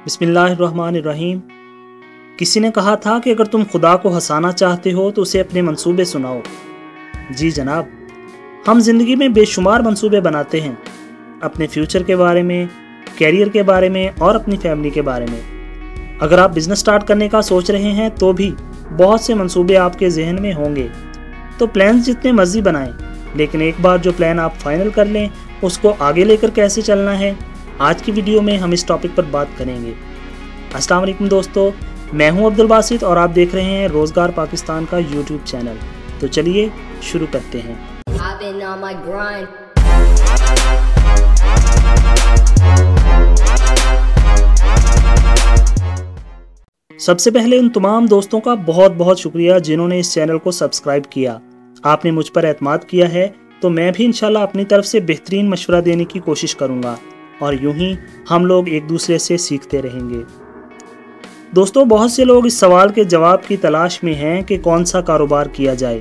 बिस्मिल्लाहिर्रहमानिर्रहीम। किसी ने कहा था कि अगर तुम खुदा को हंसाना चाहते हो तो उसे अपने मंसूबे सुनाओ। जी जनाब, हम ज़िंदगी में बेशुमार मंसूबे बनाते हैं, अपने फ्यूचर के बारे में, कैरियर के बारे में और अपनी फैमिली के बारे में। अगर आप बिज़नेस स्टार्ट करने का सोच रहे हैं तो भी बहुत से मंसूबे आपके जहन में होंगे। तो प्लान्स जितने मर्जी बनाएं, लेकिन एक बार जो प्लान आप फाइनल कर लें उसको आगे लेकर कैसे चलना है, आज की वीडियो में हम इस टॉपिक पर बात करेंगे। अस्सलाम वालेकुम दोस्तों, मैं हूं अब्दुल बासित और आप देख रहे हैं रोज़गार पाकिस्तान का यूट्यूब चैनल। तो चलिए शुरू करते हैं। सबसे पहले उन तमाम दोस्तों का बहुत बहुत शुक्रिया जिन्होंने इस चैनल को सब्सक्राइब किया। आपने मुझ पर एतमाद किया है तो मैं भी इंशाल्लाह अपनी तरफ से बेहतरीन मशवरा देने की कोशिश करूंगा और यूं ही हम लोग एक दूसरे से सीखते रहेंगे। दोस्तों, बहुत से लोग इस सवाल के जवाब की तलाश में हैं कि कौन सा कारोबार किया जाए।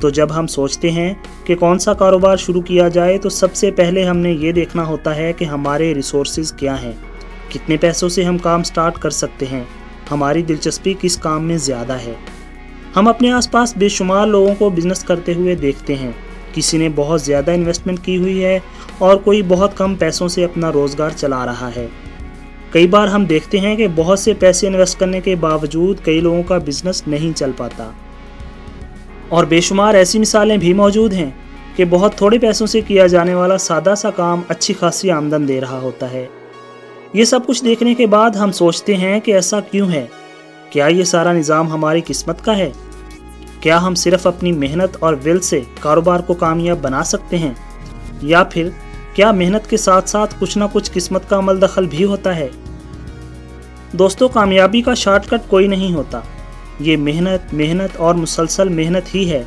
तो जब हम सोचते हैं कि कौन सा कारोबार शुरू किया जाए तो सबसे पहले हमने ये देखना होता है कि हमारे रिसोर्सेज क्या हैं, कितने पैसों से हम काम स्टार्ट कर सकते हैं, हमारी दिलचस्पी किस काम में ज़्यादा है। हम अपने आसपास बेशुमार लोगों को बिज़नेस करते हुए देखते हैं। किसी ने बहुत ज़्यादा इन्वेस्टमेंट की हुई है और कोई बहुत कम पैसों से अपना रोज़गार चला रहा है। कई बार हम देखते हैं कि बहुत से पैसे इन्वेस्ट करने के बावजूद कई लोगों का बिज़नेस नहीं चल पाता। और बेशुमार ऐसी मिसालें भी मौजूद हैं कि बहुत थोड़े पैसों से किया जाने वाला सादा सा काम अच्छी खासी आमदन दे रहा होता है। ये सब कुछ देखने के बाद हम सोचते हैं कि ऐसा क्यों है? क्या ये सारा निज़ाम हमारी किस्मत का है? क्या हम सिर्फ अपनी मेहनत और विल से कारोबार को कामयाब बना सकते हैं, या फिर क्या मेहनत के साथ साथ कुछ ना कुछ किस्मत का अमल दखल भी होता है? दोस्तों, कामयाबी का शॉर्टकट कोई नहीं होता। ये मेहनत मेहनत और मुसलसल मेहनत ही है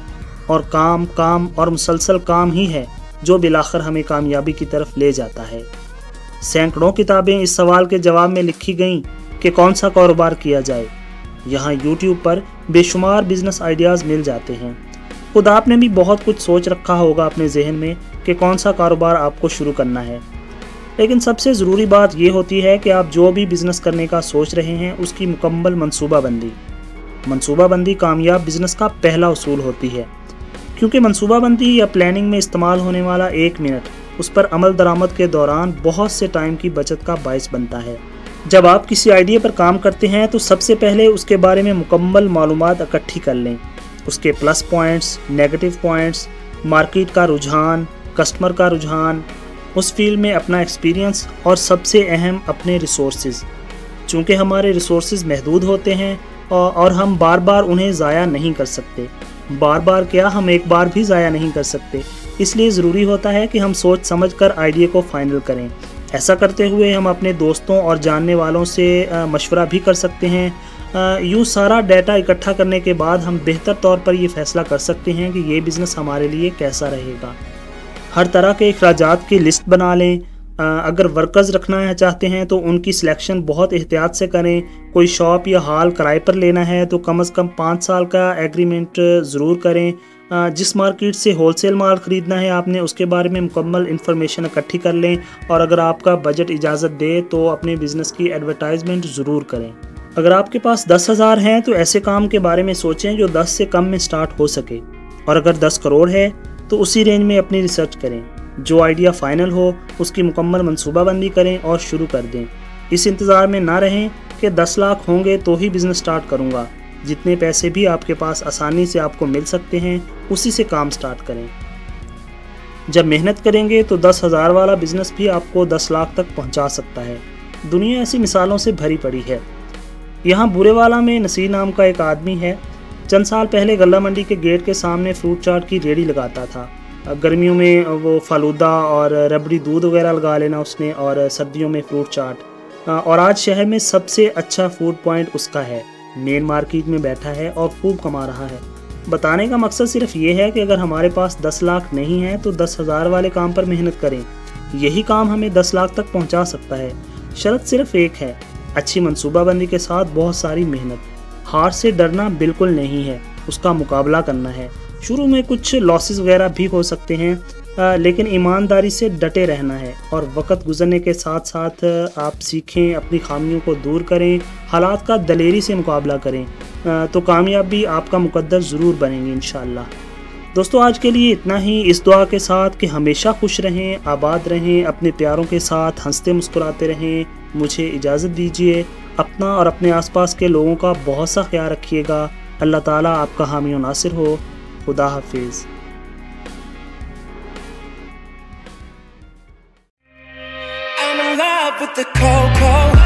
और काम काम और मुसलसल काम ही है जो बिलाखिर हमें कामयाबी की तरफ ले जाता है। सैकड़ों किताबें इस सवाल के जवाब में लिखी गईं कि कौन सा कारोबार किया जाए। यहाँ YouTube पर बेशुमार बिजनेस आइडियाज़ मिल जाते हैं। खुद आपने भी बहुत कुछ सोच रखा होगा अपने जहन में कि कौन सा कारोबार आपको शुरू करना है, लेकिन सबसे ज़रूरी बात ये होती है कि आप जो भी बिज़नेस करने का सोच रहे हैं उसकी मुकम्मल मनसूबाबंदी कामयाब बिज़नेस का पहला उसूल होती है, क्योंकि मनसूबाबंदी या प्लानिंग में इस्तेमाल होने वाला 1 मिनट उस पर अमल दरामद के दौरान बहुत से टाइम की बचत का बायस बनता है। जब आप किसी आइडिया पर काम करते हैं तो सबसे पहले उसके बारे में मुकम्मल मालूमात इकट्ठी कर लें, उसके plus points, negative points, market का रुझान, कस्टमर का रुझान, उस फील्ड में अपना एक्सपीरियंस और सबसे अहम अपने रिसोर्सेज। चूँकि हमारे रिसोर्सेज महदूद होते हैं और हम बार बार उन्हें ज़ाया नहीं कर सकते, बार बार क्या, हम एक बार भी ज़ाया नहीं कर सकते। इसलिए ज़रूरी होता है कि हम सोच समझ कर आइडिया को फाइनल करें। ऐसा करते हुए हम अपने दोस्तों और जानने वालों से मशवरा भी कर सकते हैं। यूँ सारा डाटा इकट्ठा करने के बाद हम बेहतर तौर पर ये फ़ैसला कर सकते हैं कि ये बिज़नेस हमारे लिए कैसा रहेगा। हर तरह के अखराजात की लिस्ट बना लें। अगर वर्कर्स रखना चाहते हैं तो उनकी सिलेक्शन बहुत एहतियात से करें। कोई शॉप या हॉल किराए पर लेना है तो कम से कम 5 साल का एग्रीमेंट ज़रूर करें। जिस मार्केट से होलसेल माल ख़रीदना है आपने उसके बारे में मुकम्मल इन्फॉर्मेशन इकट्ठी कर लें, और अगर आपका बजट इजाज़त दे तो अपने बिज़नेस की एडवर्टाइजमेंट ज़रूर करें। अगर आपके पास 10,000 हैं तो ऐसे काम के बारे में सोचें जो 10 से कम में स्टार्ट हो सके, और अगर 10 करोड़ है तो उसी रेंज में अपनी रिसर्च करें। जो आइडिया फ़ाइनल हो उसकी मुकम्मल मनसूबाबंदी करें और शुरू कर दें। इस इंतज़ार में ना रहें कि 10 लाख होंगे तो ही बिज़नेस स्टार्ट करूँगा। जितने पैसे भी आपके पास आसानी से आपको मिल सकते हैं उसी से काम स्टार्ट करें। जब मेहनत करेंगे तो 10,000 वाला बिज़नेस भी आपको 10 लाख तक पहुंचा सकता है। दुनिया ऐसी मिसालों से भरी पड़ी है। यहाँ बुरेवाला में नसीर नाम का एक आदमी है। चंद साल पहले गल्ला मंडी के गेट के सामने फ्रूट चाट की रेडी लगाता था। गर्मियों में वो फालूदा और रबड़ी दूध वगैरह लगा लेना उसने, और सर्दियों में फ्रूट चाट। और आज शहर में सबसे अच्छा फूड पॉइंट उसका है। मेन मार्केट में बैठा है और खूब कमा रहा है। बताने का मकसद सिर्फ ये है कि अगर हमारे पास 10 लाख नहीं है तो 10,000 वाले काम पर मेहनत करें। यही काम हमें 10 लाख तक पहुंचा सकता है। शर्त सिर्फ एक है, अच्छी मनसूबाबंदी के साथ बहुत सारी मेहनत। हार से डरना बिल्कुल नहीं है, उसका मुकाबला करना है। شروع میں کچھ لاسز وغیرہ بھی ہو سکتے ہیں، لیکن ایمانداری سے ڈٹے رہنا ہے اور وقت گزرنے کے ساتھ ساتھ آپ سیکھیں، اپنی خامیوں کو دور کریں، حالات کا دلیری سے مقابلہ کریں، تو کامیابی آپ کا مقدر ضرور بنیں گی انشاءاللہ۔ دوستو آج کے لیے اتنا ہی، اس دعا کے ساتھ کہ ہمیشہ خوش رہیں، آباد رہیں، اپنے پیاروں کے ساتھ ہنستے مسکراتے رہیں۔ مجھے اجازت دیجیے، اپنا اور اپنے آس پاس کے لوگوں کا بہت سا خیال رکھیے گا۔ اللہ تعالیٰ آپ کا حامی و ناصر ہو۔ خدا حافظ۔ I'm in love with the cold, cold